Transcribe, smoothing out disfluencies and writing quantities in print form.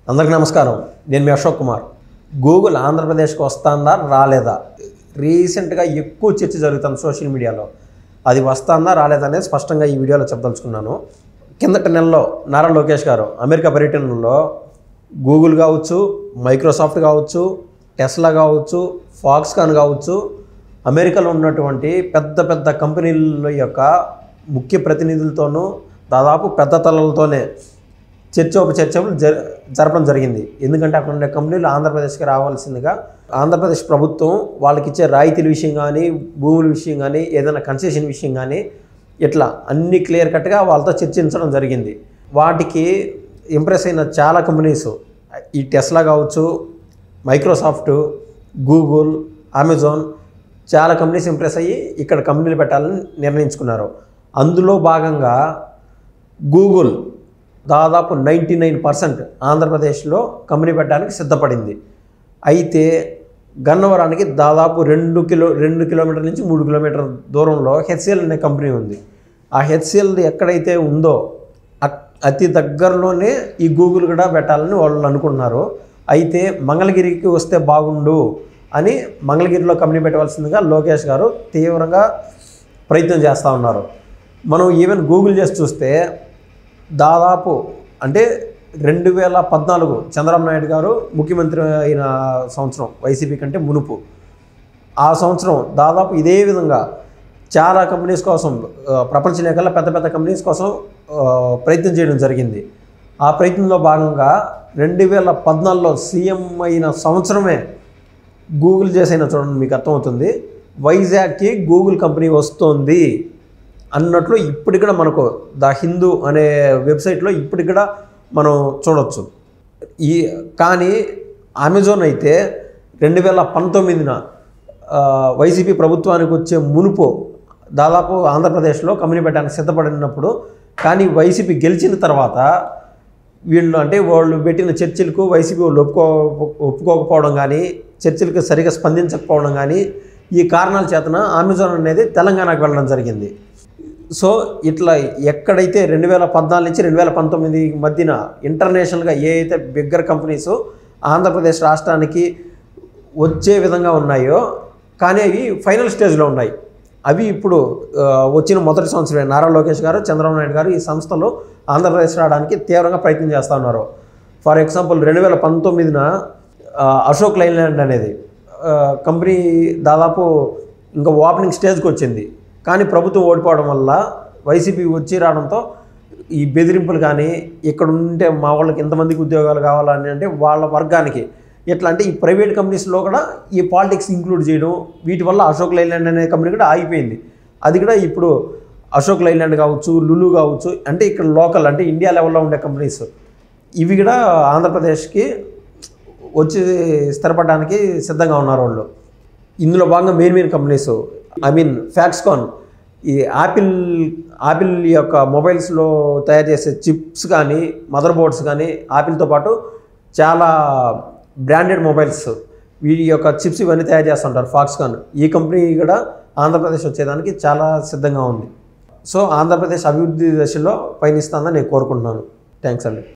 అందరికీ నమస్కారం. నేను మీ అశోక్ కుమార్. గూగుల్ ఆంధ్రప్రదేశ్కి వస్తుందా రాలేదా? రీసెంట్గా ఎక్కువ చర్చ జరుగుతుంది సోషల్ మీడియాలో. అది వస్తుందా రాలేదా అనేది స్పష్టంగా ఈ వీడియోలో చెప్పదలుచుకున్నాను. కిందటి నెలలో నారా లోకేష్ గారు అమెరికా పర్యటనలో గూగుల్ కావచ్చు, మైక్రోసాఫ్ట్ కావచ్చు, టెస్లా కావచ్చు, ఫాక్స్కాన్ కావచ్చు, అమెరికాలో ఉన్నటువంటి పెద్ద పెద్ద కంపెనీల యొక్క ముఖ్య ప్రతినిధులతోనూ దాదాపు పెద్ద తలలతోనే చర్చలు జరపడం జరిగింది. ఎందుకంటే అక్కడ ఉండే కంపెనీలు ఆంధ్రప్రదేశ్కి రావాల్సిందిగా ఆంధ్రప్రదేశ్ ప్రభుత్వం వాళ్ళకి ఇచ్చే రాయితీల విషయం కానీ, భూముల విషయం కానీ, ఏదైనా కన్సెషన్ విషయం కానీ ఇట్లా అన్ని క్లియర్ కట్గా వాళ్ళతో చర్చించడం జరిగింది. వాటికి ఇంప్రెస్ అయిన చాలా కంపెనీస్, ఈ టెస్లా కావచ్చు, మైక్రోసాఫ్ట్, గూగుల్, అమెజాన్, చాలా కంపెనీస్ ఇంప్రెస్ అయ్యి ఇక్కడ కంపెనీలు పెట్టాలని నిర్ణయించుకున్నారు. అందులో భాగంగా గూగుల్ దాదాపు 99% ఆంధ్రప్రదేశ్లో కంపెనీ పెట్టడానికి సిద్ధపడింది. అయితే గన్నవరానికి దాదాపు 2 కిలోమీటర్ల నుంచి 3 కిలోమీటర్ల దూరంలో హెచ్సిఎల్ అనే కంపెనీ ఉంది. ఆ హెచ్సిఎల్ ఎక్కడైతే ఉందో అతి దగ్గరలోనే ఈ గూగుల్ కూడా పెట్టాలని వాళ్ళు అనుకుంటున్నారు. అయితే మంగళగిరికి వస్తే బాగుండు అని మంగళగిరిలో కంపెనీ పెట్టవలసిందిగా లోకేష్ గారు తీవ్రంగా ప్రయత్నం చేస్తూ ఉన్నారు. మనం ఈవెన్ గూగుల్ చేసి చూస్తే దాదాపు అంటే 2014 చంద్రబాబు నాయుడు గారు ముఖ్యమంత్రి అయిన సంవత్సరం, వైసీపీ కంటే మునుపు, ఆ సంవత్సరం దాదాపు ఇదే విధంగా చాలా కంపెనీస్ కోసం, ప్రపంచంలోకల్లా పెద్ద పెద్ద కంపెనీస్ కోసం ప్రయత్నం చేయడం జరిగింది. ఆ ప్రయత్నంలో భాగంగా 2014లో సీఎం అయిన సంవత్సరమే గూగుల్ చేసిన చూడండి, మీకు అర్థమవుతుంది. వైజాగ్కి గూగుల్ కంపెనీ వస్తుంది అన్నట్లు ఇప్పటికి కూడా మనకు ద హిందూ అనే వెబ్సైట్లో ఇప్పటికి కూడా మనం చూడవచ్చు. కానీ అమెజాన్ అయితే 2019 వైసీపీ ప్రభుత్వానికి వచ్చే మునుపు దాదాపు ఆంధ్రప్రదేశ్లో కంపెనీ పెట్టడానికి సిద్ధపడినప్పుడు, కానీ వైసీపీ గెలిచిన తర్వాత వాళ్ళు పెట్టిన చర్చలకు వైసీపీ వాళ్ళు ఒప్పుకోకపోవడం కానీ, చర్చలకు సరిగా స్పందించకపోవడం కానీ, ఈ కారణాల చేతన అమెజాన్ అనేది తెలంగాణకు వెళ్ళడం జరిగింది. సో ఇట్లా ఎక్కడైతే 2014 నుంచి 2019 మధ్యన ఇంటర్నేషనల్గా ఏ అయితే బిగ్గర్ కంపెనీస్ ఆంధ్రప్రదేశ్ రాష్ట్రానికి వచ్చే విధంగా ఉన్నాయో, కానీ అవి ఫైనల్ స్టేజ్లో ఉన్నాయి. అవి ఇప్పుడు వచ్చిన మొదటి సంవత్సరమే నారా లోకేష్ గారు, చంద్రబాబు నాయుడు గారు ఈ సంస్థలో ఆంధ్రప్రదేశ్ రావడానికి తీవ్రంగా ప్రయత్నం చేస్తూ ఉన్నారు. ఫర్ ఎగ్జాంపుల్ 2019 అశోక్ లైలాండ్ అనేది కంపెనీ దాదాపు ఇంకా ఓపెనింగ్ స్టేజ్కి వచ్చింది. కానీ ప్రభుత్వం ఓడిపోవడం వల్ల వైసీపీ వచ్చి రావడంతో ఈ బెదిరింపులు కానీ, ఇక్కడ ఉంటే మా వాళ్ళకి ఎంతమందికి ఉద్యోగాలు కావాలని అంటే వాళ్ళ వర్గానికి ఎట్లా అంటే ఈ ప్రైవేట్ కంపెనీస్లో కూడా ఈ పాలిటిక్స్ ఇంక్లూడ్ చేయడం, వీటి వల్ల అశోక్ లైలాండ్ అనే కంపెనీ కూడా ఆగిపోయింది. అది కూడా ఇప్పుడు అశోక్ లైలాండ్ కావచ్చు, లులు కావచ్చు, అంటే ఇక్కడ లోకల్ అంటే ఇండియా లెవెల్లో ఉండే కంపెనీస్ ఇవి కూడా ఆంధ్రప్రదేశ్కి వచ్చి స్థిరపడడానికి సిద్ధంగా ఉన్నారు వాళ్ళు. ఇందులో భాగంగా మెయిన్ కంపెనీస్ ఫాక్స్కాన్, ఈ యాపిల్ యొక్క మొబైల్స్లో తయారు చేసే చిప్స్ కానీ, మదర్ బోర్డ్స్ కానీ, యాపిల్తో పాటు చాలా బ్రాండెడ్ మొబైల్స్ వీటి యొక్క చిప్స్ ఇవన్నీ తయారు చేస్తుంటారు ఫాక్స్కాన్. ఈ కంపెనీ కూడా ఆంధ్రప్రదేశ్ వచ్చేదానికి చాలా సిద్ధంగా ఉంది. సో ఆంధ్రప్రదేశ్ అభివృద్ధి దశలో పయనిస్తుందని నేను కోరుకుంటున్నాను. థ్యాంక్స్ అండి.